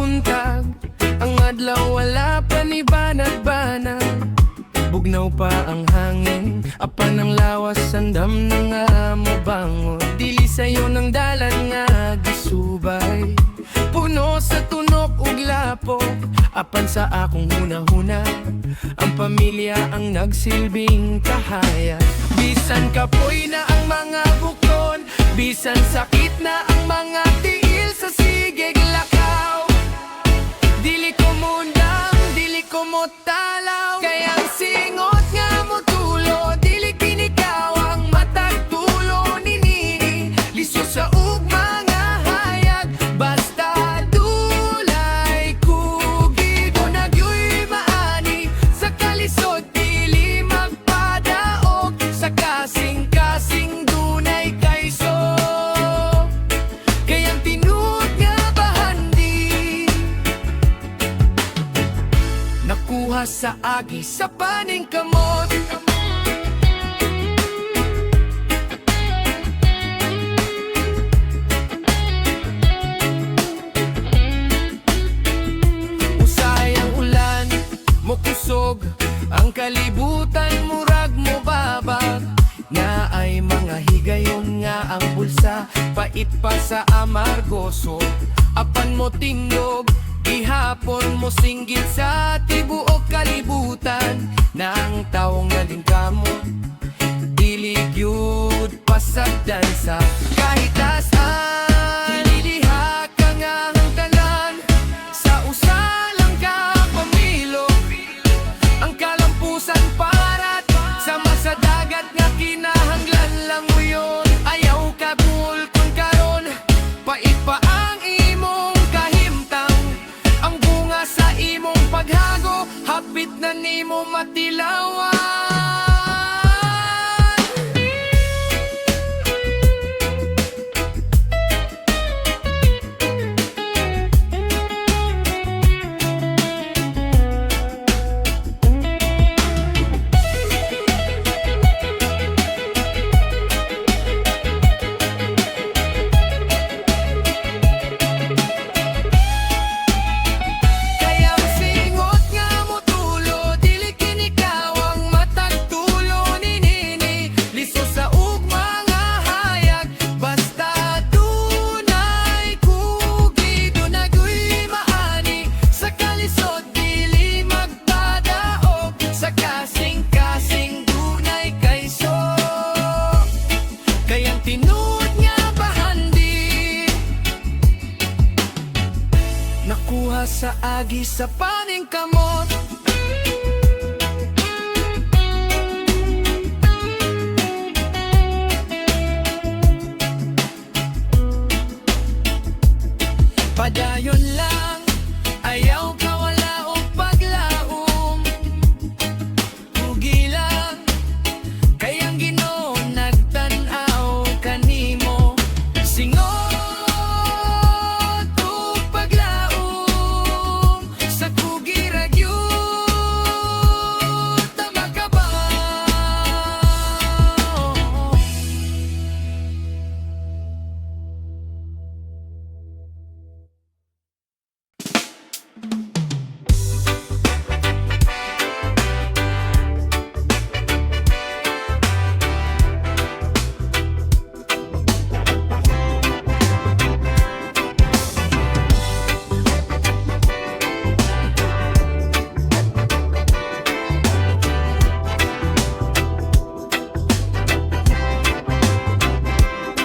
buntag, ang adlaw wala pa ni banag-banag. Bugnaw pa ang hangin, apan ang lawas sandam na nga mo bangon. Dili sayo ng dalan nga gisubay, puno sa tunok ug lapok. Apan sa akong hunahuna, ang pamilya ang nagsilbing kahaya. Bisan kapoy na ang mga bukon, bisan sakit na ang mga tiil sa sigig lakaw. Dili ko mundang, dili ko motalaw, kayang singot nga mo tulo. Dili kinikaw ang matag tulo ni Nini, liso sa ugma nga hayag. Basta dulay kugido nagyoy maani, sa kalisod dili magpadaog, sa kasing-kasing dunay kayso. Kayang tinud nga bahandi, nakuha sa agi sa paning kamot. Usay ang ulan, mokusog ang kalibutan, murag mo babag. Nga ay mga higayon nga ang bulsa, pait pa sa amargoso. Apan mo tindog, ihapon mo singgit sa tibuok kalibutan. Na ang taong nalingkamo, dili gyud pasagdan sa kahit asan. Niliha ka nga ang tanan, sa usa lang ka pamilo. Ang kalampusan parat, sama sa dagat nga kinahanglan lang mo yun. Ayaw ka buol kung karon, pait pa ang imong kahimtang. Ang bunga sa imong paghago, hapit na nimo matilawan. Kayang singot nga mo tulo, dili kinikaw ang matag tulo ni Nini, liso sa ugma nga hayag. Basta dunay kugido nagyoy maani, sa kalisod dili magpadaog, sa kasing-kasing dunay kayso. Kayang tinud nga bahandi, nakuha sa agi sa paning kamot. Padayon lang, ayaw ka wala o paglaom. Pugi lang, kayang Ginoo nagtan-aw kanimo. Singot o paglaom, sa kugi ra gyud ta makabaw.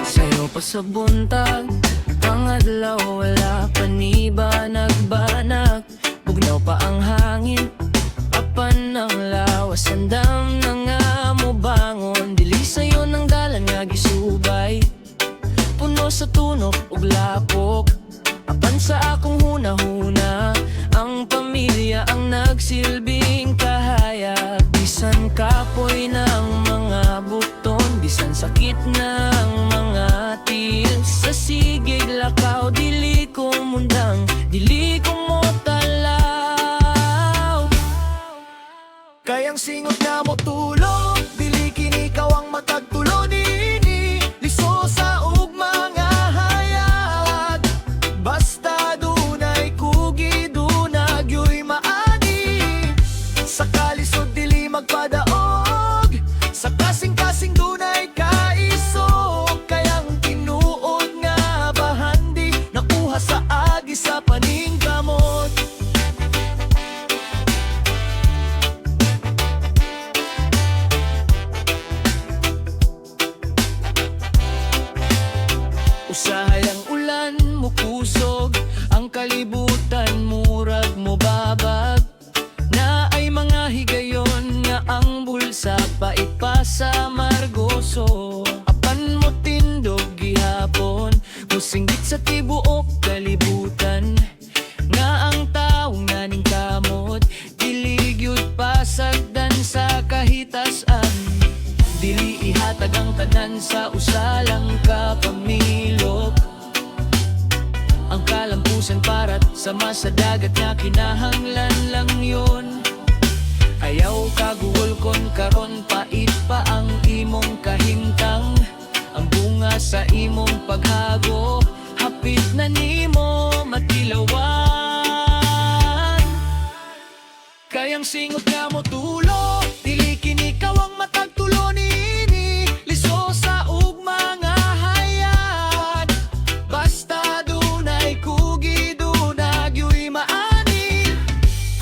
Sayo pa sa buntag, ang adlaw wala pa ni banag-banag. Bugnaw pa ang hangin, apan ang lawas sandam na nga mo bangon. Dili sayo ng dalan nga gisubay, puno sa tunok ug lapok. Apan sa akong hunahuna, ang pamilya ang nagsilbing kahayag. Bisan kapoy ng mga buton, bisan sakit ng mga til sa sigig lakaw. Dili ko mundang, dili ko motalaw, kayang singot na mo tulo. Dili kinikaw ang matag tulo Nini, liso sa ugma nga hayag. Basta dunay kugi kalibutan murag mo babag. Na ay mga higayon nga ang bulsa pait pa sa margoso. Apan mo tindog gihapon, musinggit sa tibuok kalibutan. Nga ang taong naning kamot, diligyud pasagdan sa kahitasan. Dili ihatag ang tanan sa usalang kapamilok. Ang kalampusan parat sama sa dagat nga kinahanglan lang yon. Ayaw kaguol kon karon pait pa ang imong kahimtang. Ang bunga sa imong paghago hapit na nimo matilawan. Kayang singot nga mo tulo, dili kini ikaw ang matagtulo niini. Liso sa ug mga hayat, basta dunay kugi dunag yu'y maani.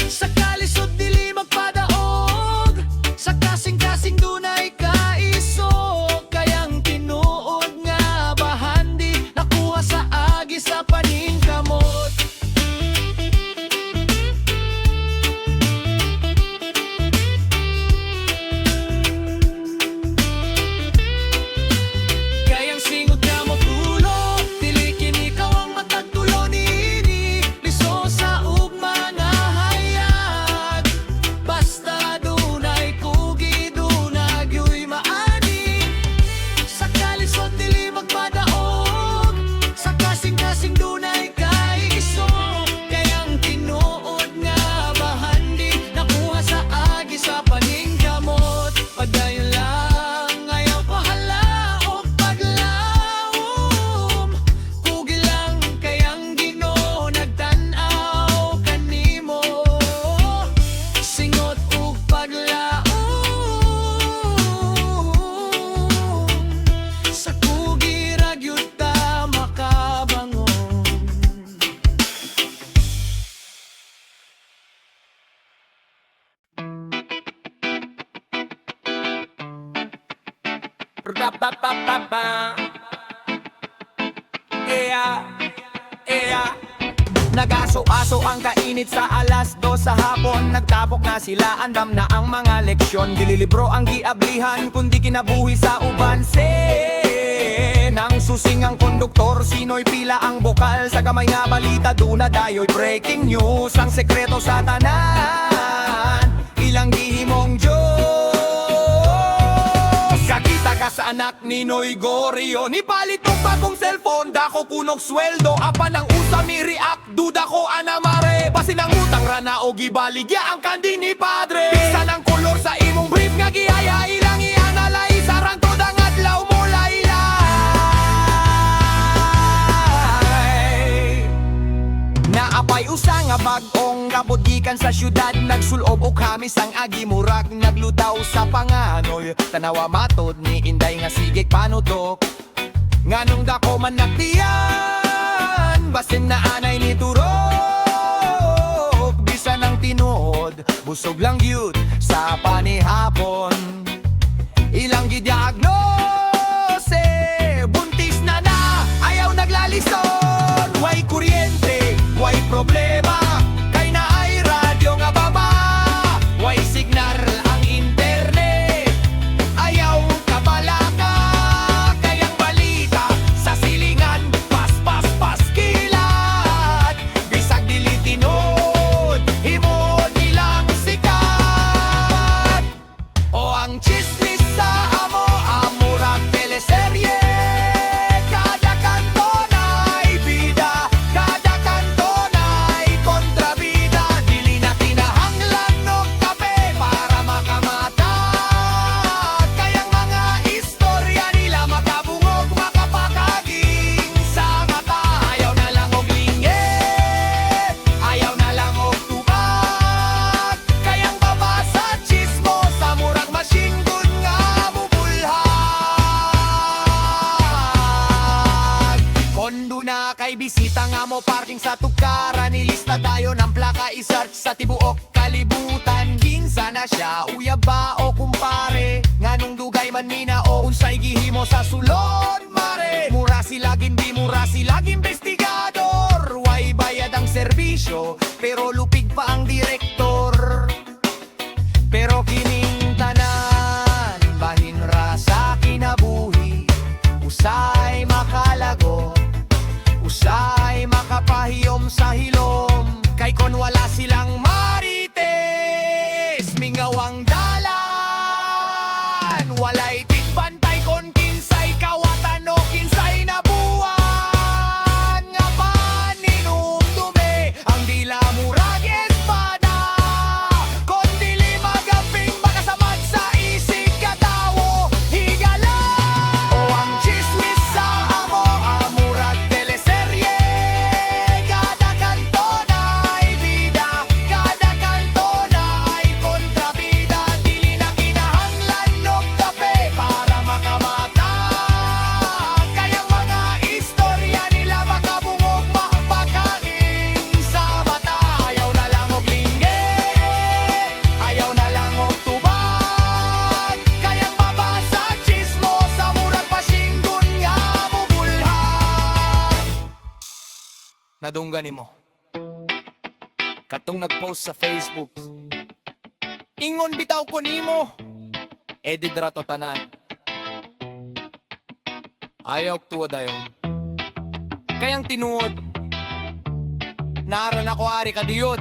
Sa kalisod dili magpadaog, sa kasing-kasing dunay kaisog. Kayang tinuod nga bahandi, nakuha sa agi sa paningkamot. Kayang singot nga mo tulo, dili kini ikaw ang matagtulo niini. Liso sa ug mga hayat, basta dunay kugi dunag yu'y maani. Sa kalisod dili magpadaog, sa kasing-kasing dunay kaisog. Kayang tinuod nga bahandi, nakuha sa agi sa paningkamot. Padayon lang ayaw pahalaok paglawom. Kugi lang kayang Ginoo nagtan-aw kanimo. Singot ug paglaom, sa kugi ra gyud ta makabangon. Ra-pa-pa-pa-pa. Eya, eya. Nag-aso-aso ang kainit sa alas 2 sa hapon. Nagtapok na sila, andam na ang mga leksyon. Dili libro ang giablihan, kundi kinabuhi sa ubanse. Nang susing ang konduktor, sino'y pila ang bokal. Sa gamay nga balita, duna dayo'y breaking news. Ang sekreto sa tanan, ilang gihimong Diyos. Kakita ka sa anak ni Noy Gorio, ni palit ng bagong cellphone, dako kunog sweldo. Apa ng usa mi react, duda ko anamare. Pasinang utang rana o gibaligya ang kandi ni padre. Pisa ng kolor sa imong brief nga gihaya, ilang i-analyze. Sarang to dang adlaw mo laylay. Naapay usa nga bag-ong kabudgikan sa syudad. Nagsulob og hamis ang agi murag naglutaw sa panganoy. Tanawa matod ni Inday nga sigig panutok. Nganong dako man naktiyan, basin na anay ni turok. Bisa ng tinuod, busog lang yun sa panihapon. Ilang gidiagnose, buntis na ayaw naglalison. Way kuryente, way problema, kay na ay radyo nga baba. Way signal ang internet, ayaw kabalaka. Kayang balita sa silingan, pas kilat. Bisag dili tinod, himo nilang sikat. O ang chismis sa amo, amurag teleserye. Kada kanto na'y bida, kada kanto na'y kontrabida. Dili na kinahanglan og kape para makamata. Kayang mga istorya nila makabungog, makapakaging sa mata. Ayaw na lang og lingit, ayaw na lang og tubag. Kayang babasa chismo sa murag machine gun nga mubulhag. Kondo na kay bisita nga mo parking sa tukaran. Nilista tayo ng plaka, i-search sa tibuok kalibutan. Kinsa na siya, uya ba o kumpare? Nganong dugay man mina o unsay gihimo sa sulod mare? Mura sila gindi, mura sila investigador. Way bayad ang serbisyo, serbisyo, pero lupig pa ang direktor. Pero kining tanan, bahin ra sa kinabuhi, usay makalago, usay makapahiyom sa hilom. Kay kon wala silang marites, mingawang dalan, walay tigbantay kon kinsay kawatan o kinsay nabuwan. Nga paninumdume ang dila murag espada, kon dili magamping makasamad sa isig katawo higala. O ang chismis sa amo amurag teleserye, kada kanto na ay bida, kada kanto na ay kontrabida. Dili na kinahanglan og kape para makamata, kayang mga istorya nila makabungog mapakain sa mata. Ayaw na lang og linggit, ayaw na lang og tubag, kayang mabasa chismo sa murag pasinggun nga mubulhan. Nadunggan nimo katong nagpost sa Facebook, ingon bitaw ko nimo, edit ra to tanan. Ayaw tuwa dayon, kayang tinuod naran ako ari kadiyot,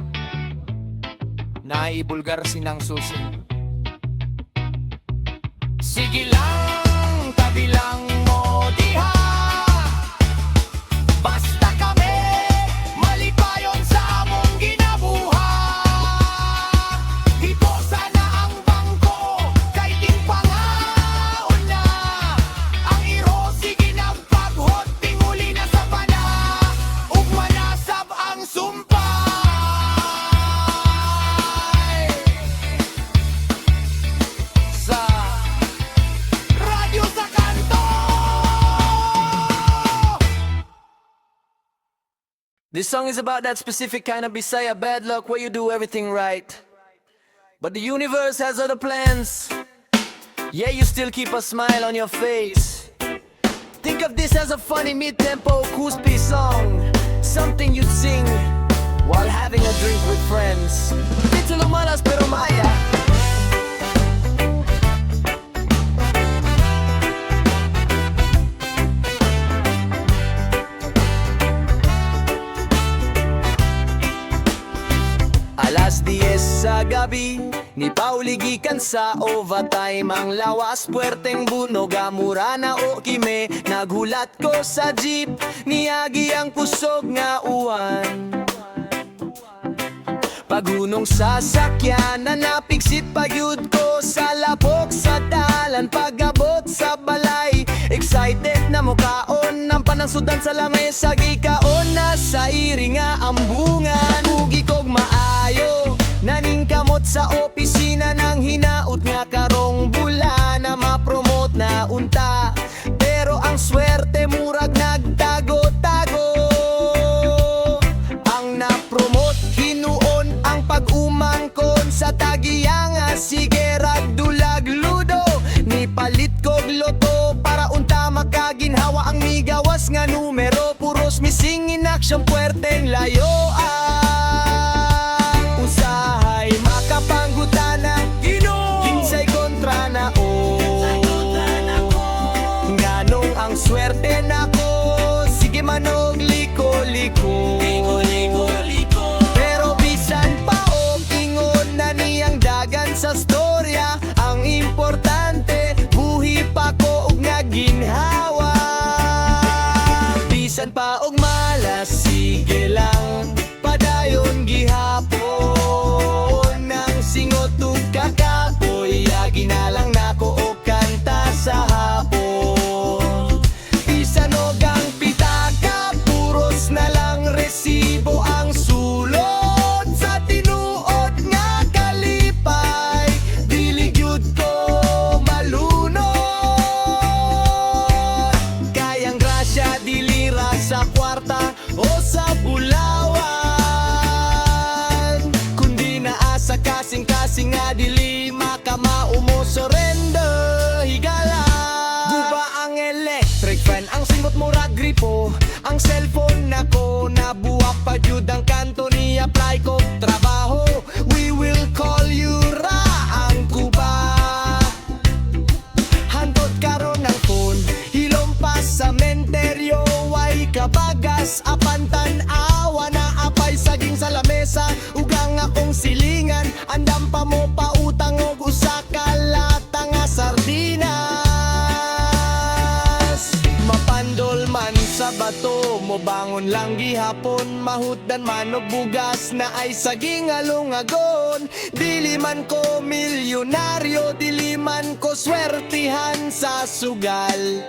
naibulgar sinang susi. Sige lang, tabi lang mo diha, basta kami malipayon sa among ginabuhat. Hiposa na ang bangko, kay tingpangaon na ang iro. Sige nang paghot, tinguli na sa pana, ug manasab ang sumpay. Sa radyo sa kanto, This song is about that specific kind of Bisaya bad luck where you do everything right, but the universe has other plans. Yeah, you still keep a smile on your face. Think of this as a funny mid-tempo Kuspi song, something you'd sing while having a drink with friends. Little malas pero maya. Alas 10 sa gabi, ni pauligikan sa overtime ang lawas, puwerteng bunog, amura na o kime. Naghulat ko sa jeep, niagi ang kusog nga uwan. Pagunong sasakyan na napigsit pagyud ko sa lapok sa dalan. Pagabot sa balay, excited na mukaon ng panangsudan sa lamay. Sa gikaon na sa iri nga ambungan, ugi kog maayo naning kamot sa opisina ng hinaut nga karong bula na ma-promote na unta. Pero ang swerte murag nagtago-tago, ang na-promote hinuon ang pag-umangkon sa tagiya nga sige ragdulag ludo. Ni palit kog loto para unta makaginhawa ang migawas nga numero. Puros missing in action, puwerteng layoan. Usahay makapanggutana, kinsay kontra na o. Nganong ang swerte nako, sige manog liko-liko. Pero bisan pa og ingon na niyang dagan sa storya, ang importante buhi pa ko og naginhawa. Bisan pa og malas, sige lang padayon gihapon. Nang singot ug kakapoy, yagi na lang nako og kanta sa hapon. Bisan og ang pitaka, puros na lang resibo ang sulod. Sa tinuod nga kalipay, dili gyud ko malunod. Kayang grasya dili ra sa kwarta o sa bulawan, kundi naa sa kasing-kasing nga dili makamao mo surrender. Higala guba ang electric fan, ang singot mo ra gripo. Ang cellphone nako nabuwak pa jud ang kanto niya mag-apply ko trabaho. We will call you Raang Kuba. Handot karon ng phone, hilom pa sa menteryo. Way kabagas, apan tan-awa na apay saging sa lamesa. Ugang akong silingan, andam pa mo pautang og usa ka lata nga sardinas. Mapandol man sa bato, mo bangon lang gihapon. Mahutdan man og bugas na ay saging alungagon. Dili man ko milyonaryo, dili man ko swertihan sa sugal.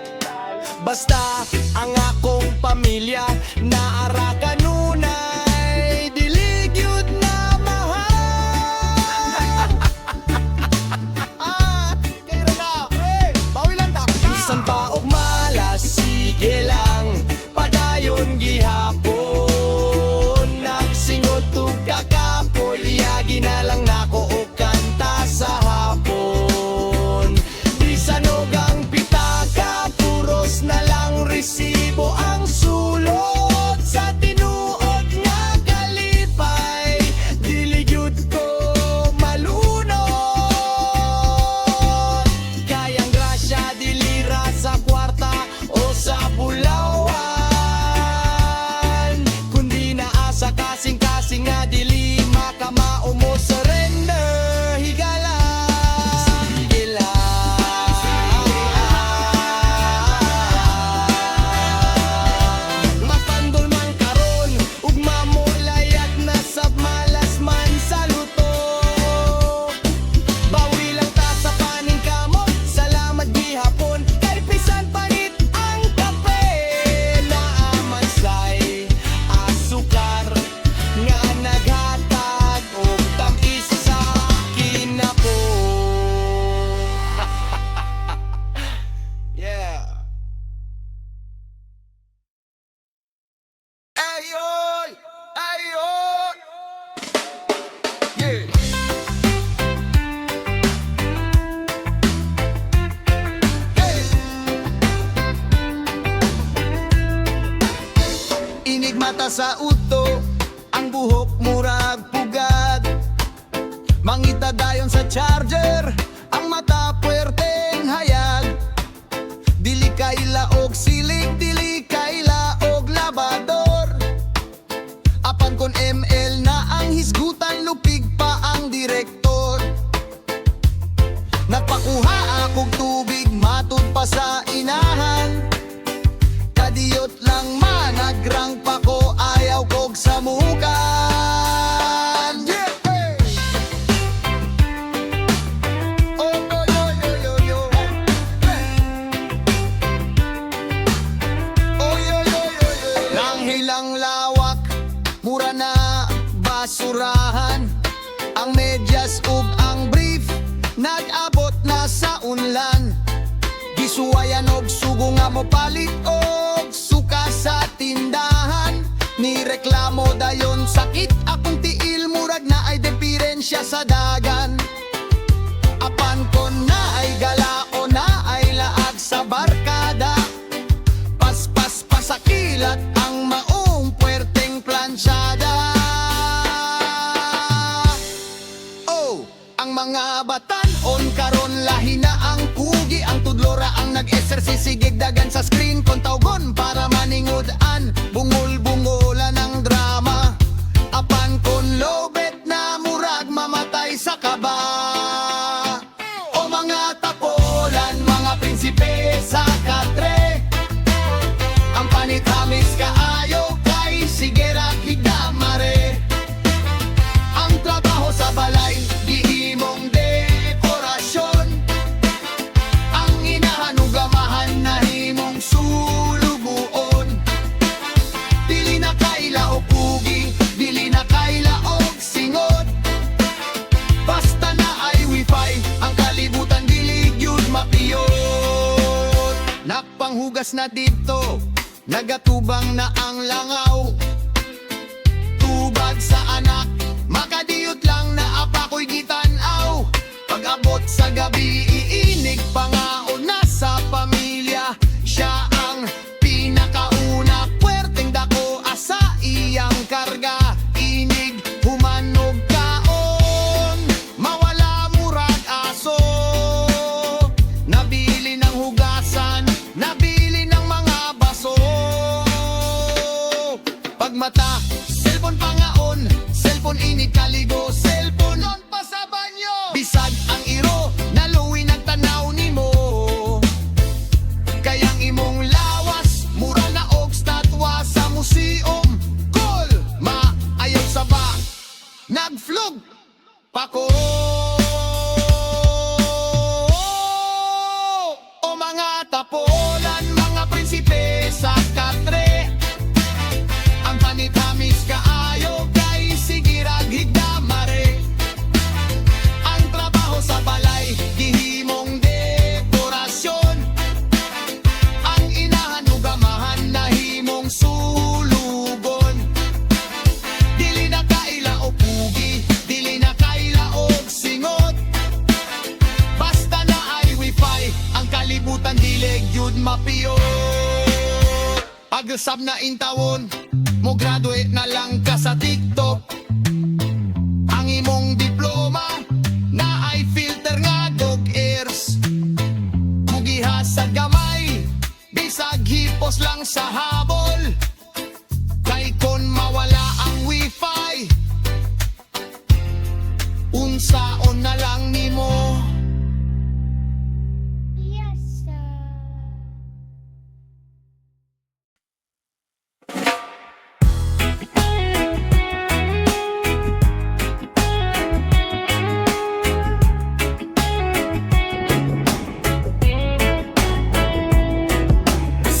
Basta ang akong pamilya naara kanunay, dili gyud na mahal. Kaya na, bawi lang ta. Bisan pa og malas, sige lang, padayon gihapon. Nagsingot og kakapoy, yagi na lang nako og kanta sa hapon. Bisan og ang pitaka, puros na lang resibo ang sulod sa tinuod nga kalipay. Dili gyud ko malunod, kayang grasya dili ra sa kwarta o sa bulawan, kundi naa sa kasing-kasing nga dili makamao mo surrender. Higala, sige lang. Mapandol man karon ug mamulayag na sa malas man sa luto. Bawi lang ta sa paning kamot, salamat gihapon. Kay bisan panit ang kape, naaman say asukar nga naghatag og tamis sa kinapon. Yeah. Ayoy! Ayoy! Yeah! Hey! Inig mata sa uto, ang buhok murag pugad. Mangita dayon sa charger, ang mata puwerteng hayag. Dili kaila og silig, dili kaila og labador. Apan kon ML na ang hisgutan, lupig pa ang direktor. Nagpakuha akong tubig, matud pa sa inahan. Kadiyot lang managrang pa ko, ayaw kog samukan. Yeah! Hey! Oh, yo, yo, yo, yo, yo. Hey! Oh, yo, yo, yo, yo, yo. Nang hilang lawak, mura na basurahan. Ang medyas ug ang brief, nag-abot na sa unlan. Gisuwayan og sugo nga mo palit og suka sa tindahan. Ni reklamo dayon sakit akong tiil, murag na ay diferensya sa dagan. Apan ko na ay galao, na ay laag sa barkada. Paspas pasakilat ang maong puwerteng plansyada. Oh, ang mga batan-on karon lahi na ang kugi. Ang tudlora ang nag-exercise, dagan sa screen kon tawgon para maningud-an. Bungol-bungolan ang drama. Apan kon lobet na murag mamatay sa kaba. O mga tapolan, mga prinsipe sa katre, ang panitamis kaayo kay sigera higdamare. Ang trabaho sa balay, gihimong dekorasyon. Ang inahanugamahan na himong sulubuon. Dili na kaila og pugi, dili na kaila og singot. Basta na ay wifi, ang kalibutan dili gyud mapiyot. Napanghugas na dito, nagatubang na ang langaw. Tubag sa anak, makadiyot lang na apakoy gitanaw. Pag-abot sa gabi, iinig pangaon na sa pamilya. Siya ang pinakauna, puwerteng dako asa iyang karga. Inig kaligo cellphone non pa sa banyo. Bisag ang iro, naluwi nagtanaw nimo. Kayang imong lawas, mura na og statwa sa museum. Cool, maayaw sa ba, nagflug pako. O mga tapolan, mga prinsipe sa katre. Ang panitamis kaayo kay sigirag higdamare. Ang trabaho sa balay, gihimong dekorasyon. Ang inahan ug amahan, nahimong sulugon. Dili na kaila o pugi, dili na kaila og singot. Basta na ay wifi, ang kalibutan dili gyud mapiyo. Agasab na intawon, mo graduate na lang ka sa TikTok. Ang imong diploma na ay filter nga dog ears. Mugiha sa gamay, bisag hipos lang sa habol. Kay kon mawala ang wifi, unsaon na lang nimo. Yes, sir.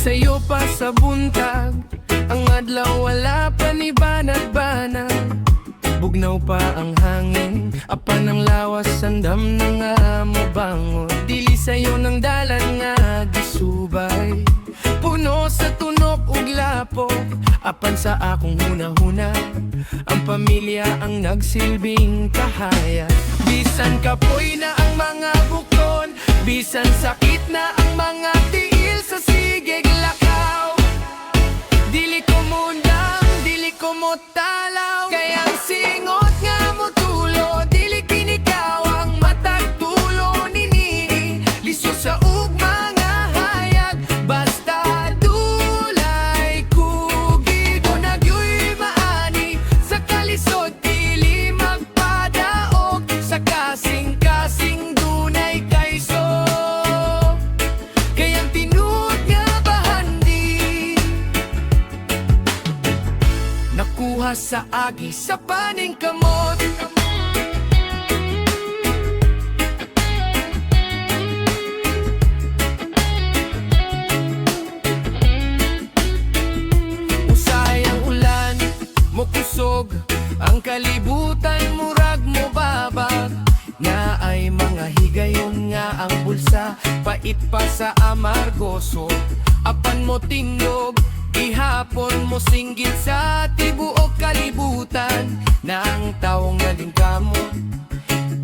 Sa'yo pa sa buntag, ang adlaw wala pa ni banat-banat. Bugnaw pa ang hangin, apan ang lawas, sandam na nga mabangon. Dili sa'yo ng dalan nga gisubay, puno sa tunok ug lapok. Apan sa akong hunahuna, ang pamilya ang nagsilbing kahaya. Bisan kapoy na ang mga bukon, bisan sakit na ang mga tiil sa sigig lakaw. Dili ko mundang, dili ko mo talaw, kayang singot nga mo tulo. Dili kinikaw ang matag tulo nini, lisyo sa ugma nga hayag. Basta dulay kugido nagyoy maani, sa kalisod dili magpadaog, sa kasing-kasing dunay kayso. Kayang tinuod nga bahandi, nakuha sa agi sa paning kamot. Usay ang ulan, mokusog ang kalibutan, murag mo babag. Nga ay mga higayon nga ang bulsa, pait pa sa amargoso. Apan mo tindog, ihapon mo singgit sa tibuok kalibutan. Na ang taong naling kamo,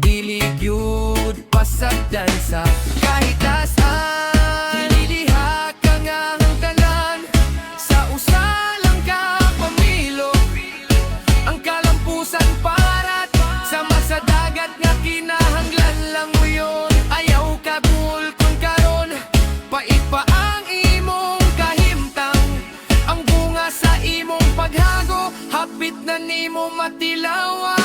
dili gyud pasagdan sa kahit asan. Niliha ka nga ang tanan, sa usa lang ka pamilo. Ang kalampusan parat, sama sa dagat nga kinahanglan lang mo yun. Ayaw ka buol kung karon, pait pa ang imong kahimtang. Ang bunga sa imong paghago, hapit na nimo matilawan.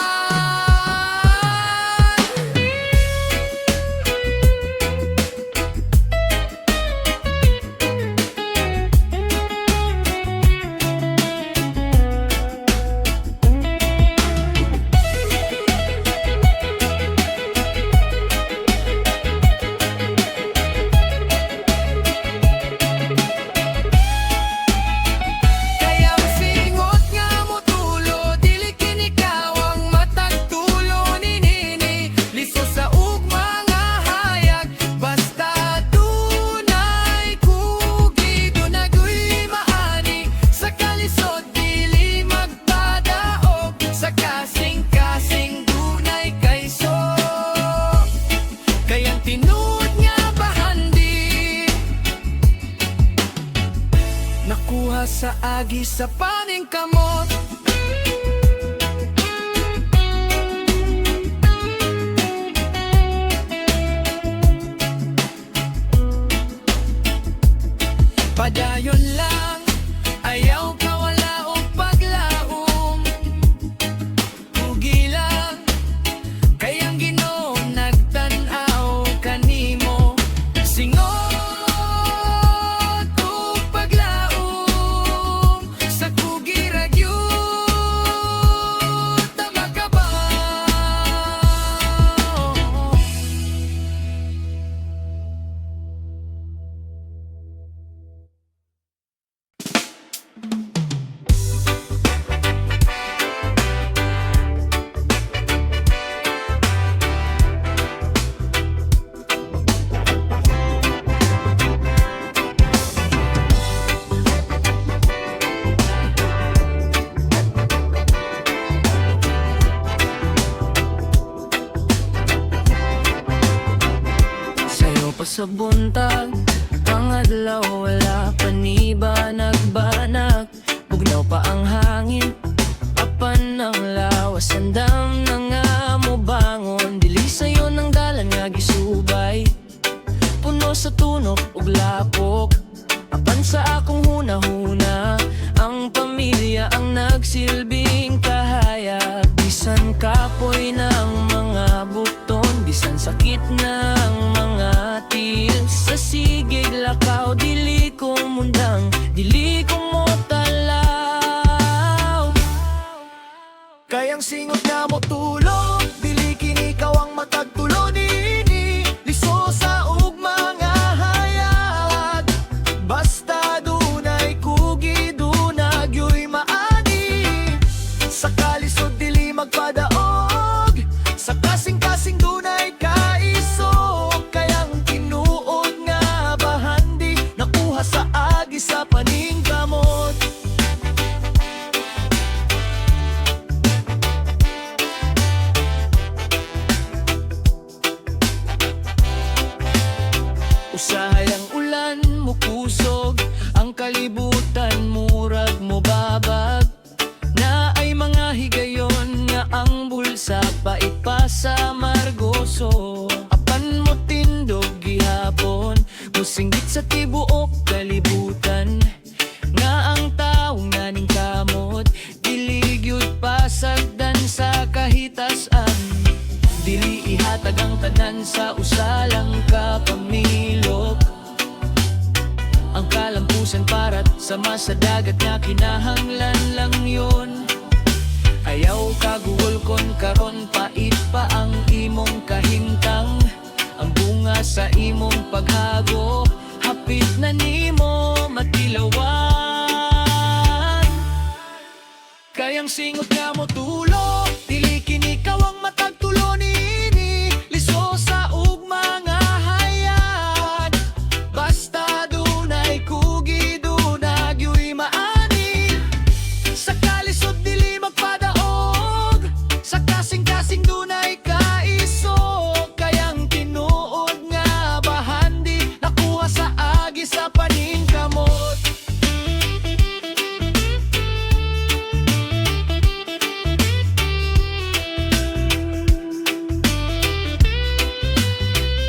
Kayang singot nga mo tulo, dili kinikaw ang matag tulo nini, liso sa ugma nga hayag. Basta dunay kugido nagyoy maani, sa kalisod dili magpadaog, sa kasing-kasing dunay kayso. Kayang tinuod nga bahandi, nakuha sa agi sa paning kamot. Padayon lang, ayaw ka wala o paglaom. Ugila sa buntag. Ang adlaw wala pa ni ba nagbanak. Bugnaw pa ang hangin, apan ang lawas. Andam na nga mo bangon, dili sayo ng dalan nga gisubay. Puno sa tunok ug lapok, apan sa akong hunahuna. Ang pamilya ang nagsilbing kahayag. Bisan kapoy ng mga bukton, bisan sakit ng mga til. Sa sigig lakaw, dili ko mundang, dili ko mo talaw. Kayang singot na mo tulog, dili kini kawang matagtulo nini. Liso sa ug mga hayag, basta dunay kugi, dunag yo'y maani. Sa kalisod dili magpadaog, sa kasing-kasing dunay kaiso. Kayang tinuod nga bahandi, nakuha sa agi sa paningkamot. Usahay ang ulan mo kusog, ang kalibutan murag mo babag. Na ay mga higayon nga ang bulsa paipasa margoso. Apan mo tindog gihapon, musinggit sa tibuok kalibutan. Nga ang taong naning kamot, diligyod pasagdan sa kahitasan. Dili ihatag ang tanan sa usalang kapamilok. Ang kalampusan parat sama sa dagat nga kinahanglan lang yon. Ayaw kaguol kon karon pait pa ang imong kahimtang. Ang bunga sa imong paghago, hapit na nimo matilawan. Kayang singot nga mo tulog, dili kini kawang matagtulo nini. Liso sa ug mga hayag, basta dunay kugi, dunag yo'y maani. Sa kalisod dili magpadaog, sa kasing-kasing dunay kaiso. Kayang tinuod nga bahandi, nakuha sa agi sa paningkamot.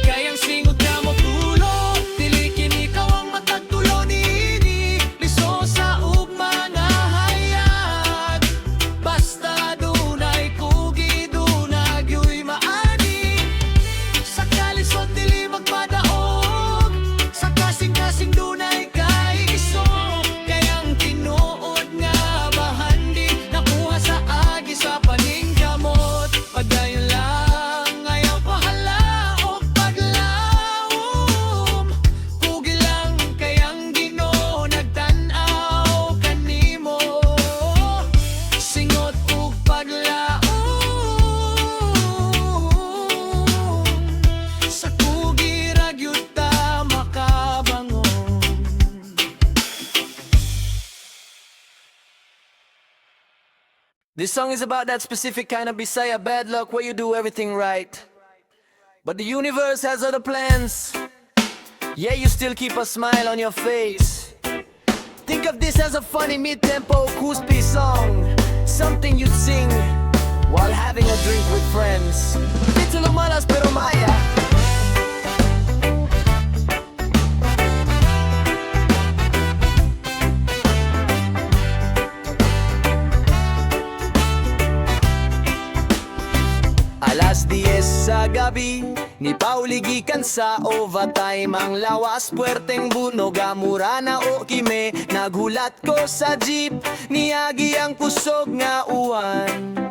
Kayang singot nga mo tulog, dili kini kawang matagtulo nini. Liso sa ug mga hayag, basta dunay kugi, dunag yo'y maani. Sa kalisod dili magpadaog, sa kasing-kasing dunay kaiso. Kayang tinuod nga bahandi, nakuha sa agi sa paningkamot. Padayon lang, ayaw pahalaok paglawom. Kugi lang kayang Ginoo nagtan-aw kanimo. Singot ug paglaom, sa kugi ra gyud ta makabangon. This song is about that specific kind of Bisaya bad luck where you do everything right, but the universe has other plans. Yeah, you still keep a smile on your face. Think of this as a funny mid-tempo Kuspi song, something you'd sing while having a drink with friends. Little malas pero maya. Alas 10 sa gabi, ni pauligikan sa overtime. Ang lawas, puwerteng bunog, amura na o kime. Naghulat ko sa jeep, niagi ang kusog nga uwan.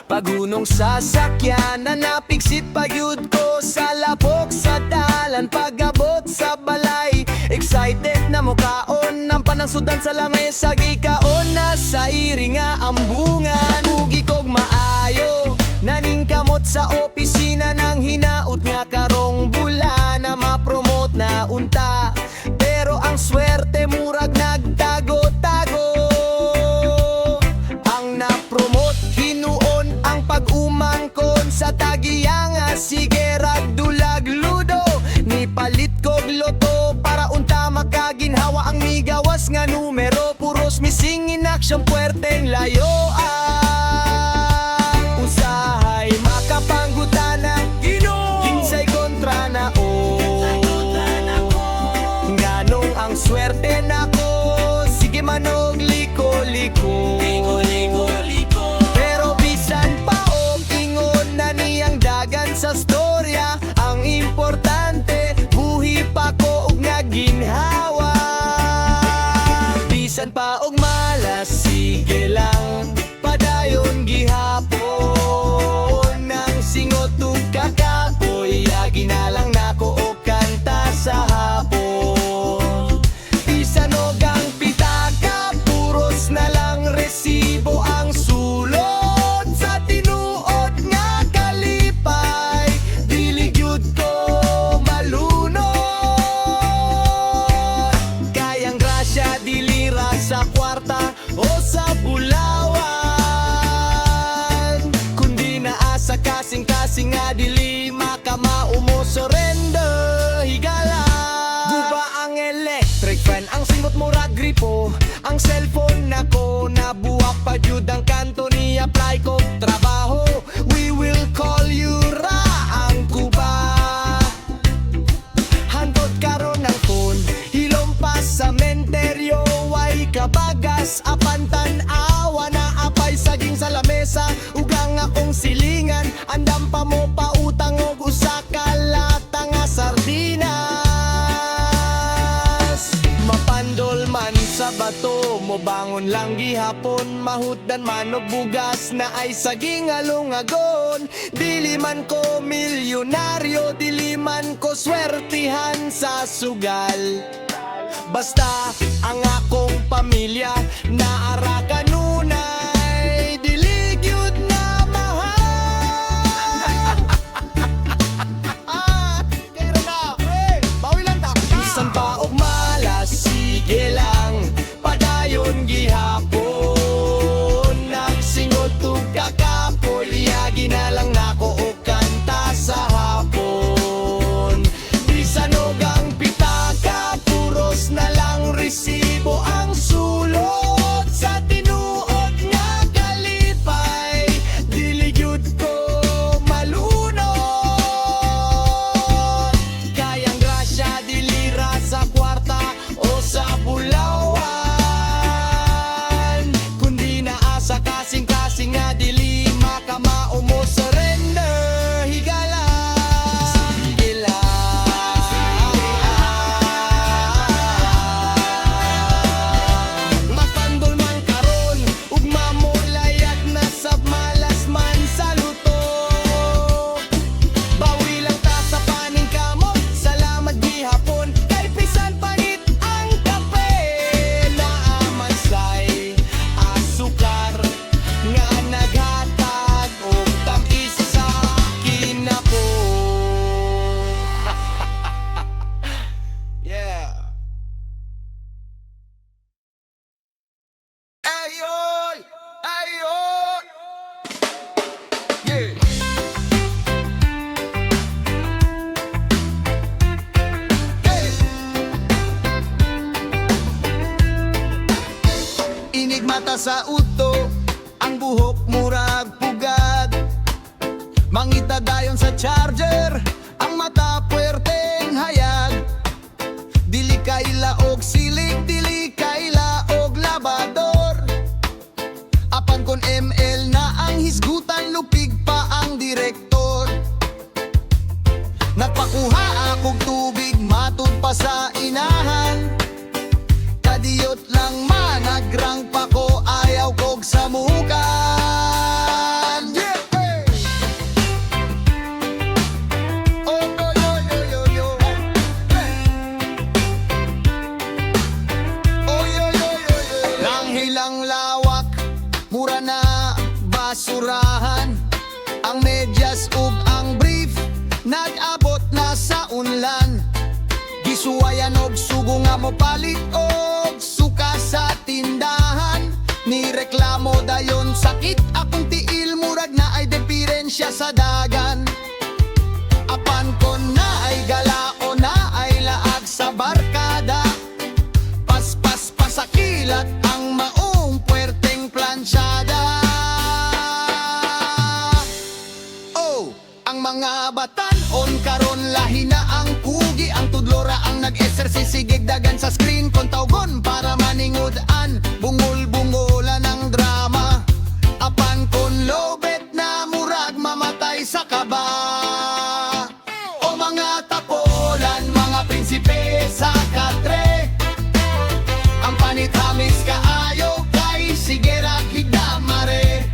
Pagunong sasakyan, na napigsit pagyud ko sa lapok sa dalan. Pagabot sa balay, excited na mukaon. Ang panangsudan sa lamay sa gikaon, na sa iri nga ambungan. Ugi kog maayo, naningkamot sa opisina ng hinaut nga karong bula na ma-promote na unta. Pero ang swerte murag nagtago-tago. Ang na-promote hinuon ang pag-umangkon sa tagiya nga sige ragdulag luy. siyang puwerteng layoan. Usahay makapanggutana, kinsay kontra na nganong ang swerte nako, sige manog liko-liko. Pero bisan pa og ingon na niyang dagan sa storya, ang importante buhi pa ko og naginhawa. Bisan pa og malas, sige lang padayon gihapon. Nang singot ug kakapoy, yagi na lang nako og kanta sa hapon. Bisan og ang pitaka, puros na lang resibo ang sulod. Sa tinuod nga kalipay, dili gyud ko malunod. Kayang grasya dili ra sa kwarta o sa bulawan, kundi naa sa kasing-kasing nga dili makamaumo surrender higala. Guba ang electric fan, ang singot mo ra gripo, ang cellphone nako nabuwak pa jud ang kanto ni apply ko trabaho. We will call you ra ang kuba. Handot karon ng phone, hilom pa sa menteryo, way kabagas apan tan-awa na apay saging sa lamesa, ugang akong silingan, andam pa mo pautang og usa ka lata nga sardinas. Mapandol man sa bato, mo bangon lang gihapon, mahutdan man og bugas na ay saging alungagon. Dili man ko milyonaryo, dili man ko swertihan sa sugal, basta ang akong pamilya naara kanunay, dili gyud na mahal. Kaya na, bawi lang ta. Bisan pa og malas, sige lang padayon gihapon. Nagsingot ug kakapoy, yagi na lang nako og kanta sa hapon. Bisan og ang pitaka, puros na lang resibo ang sulod. Sa tinuod nga kalipay, dili gyud ko malunod. Kayang grasya dili ra sa kwarta o sa bulawan, kundi naa sa kasing-kasing nga dili makamaumo surrender higala. Sige lang mapandol man karon, ug mamulayag na sa malas man sa luto. Bawi lang ta sa paning kamot, salamat gihapon, kay bisan pangit ang kape. Naaman say asukar nga naghatag og tamis sa kinabo. Yeah. Ayoy! Ayoy! Yeah! Hey! Inig mata sa uto, ang buhok murag pugad. Mangita dayon sa charger, ang mata puwerteng hayag. Dili kaila og silig, dili kaila og labador. Apan kon ML na ang hisgutan, lupig pa ang direktor. Nagpakuha akong tubig, matud pa sa inahan. Kadiyot lang managrang pa ko, ayaw kog samukan. Yeah! Hey! Oh, yo, yo, yo, yo, yo. Hey! Oh, yo, yo, yo, yo. Nang hilang lawak, mura na basurahan. Ang medyas ug ang brief, nag-abot na sa unlan. Gisuwayan og sugo nga mo palit og suka sa tindahan. Ni reklamo dayon sakit akong tiil, murag na ay diferensya sa dagan. Apan ko na ay galao, na ay laag sa barkada. Paspas pasakilat ang maong puwerte mga batan-on karon lahi na ang kugi, ang tudlora ang nag-exercisigig dagan sa screen kon tawgon para maningud-an, bungol-bungola ng drama, apan kon lobet na murag mamatay sa kaba. O mga tapolan, mga prinsipe sa katre, ang panitamis kaayo kay sige ra higdamare.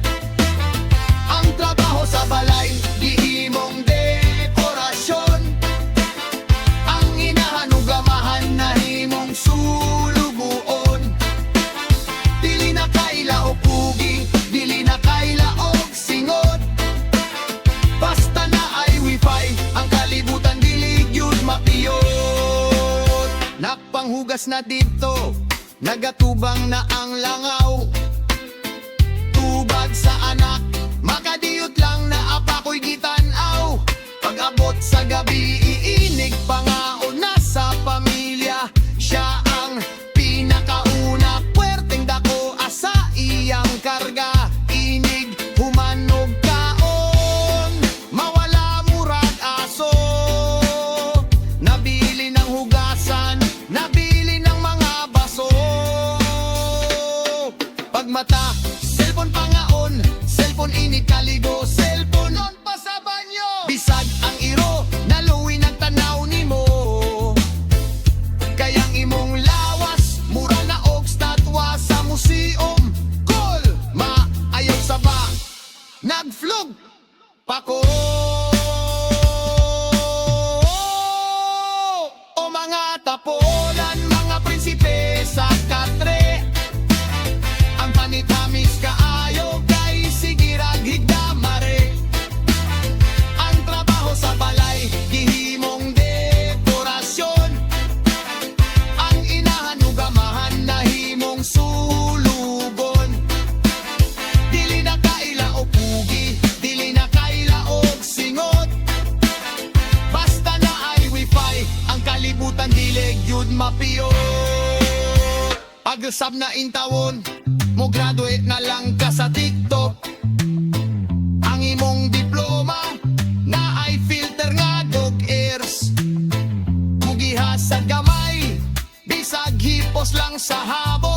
Ang trabaho sa balay gihimong dekorasyon, ang inahanugamahan na himong suluguon. Dili na kaila og pugi, dili na kaila og singot, basta na ay wifi, ang kalibutan dili gyud mapiyot. Napanghugas na dito, nagatubang na ang langaw, tubag sa anak, makadiyot lang na apako'y gitanaw. Pag-abot sa gabi, iinig pangaon na sa pamilya, siya ang pinakauna, puwerteng dako asa iyang karga, inig humanog kaon, mawala murag aso. Nabili ng hugasan, nabili ng mga baso. Pagmata, cellphone pangaon, cellphone init kaligo, cellphone on pa sa banyo. Bisag ang iro, naluwi nagtanaw nimo, kayang imong lawas, mura na og statwa sa museum. Cool, maayaw sa ba, nagflug pako. O mga tapolan, mga prinsipe sa katre, ang panitamis kaayo kay sigirag higdamare. Ang trabaho sa balay gihimong dekorasyon, ang inahanugamahan na himong sulugon. Dili na kaila og pugi, dili na kaila og singot, basta na ay wifi, ang kalibutan dili gyud mapiyot. Pag-usab na intawon, mo graduate na lang ka sa TikTok, ang imong diploma na ay filter nga dog ears, mugihas sa gamay, bisag hipos lang sa habo.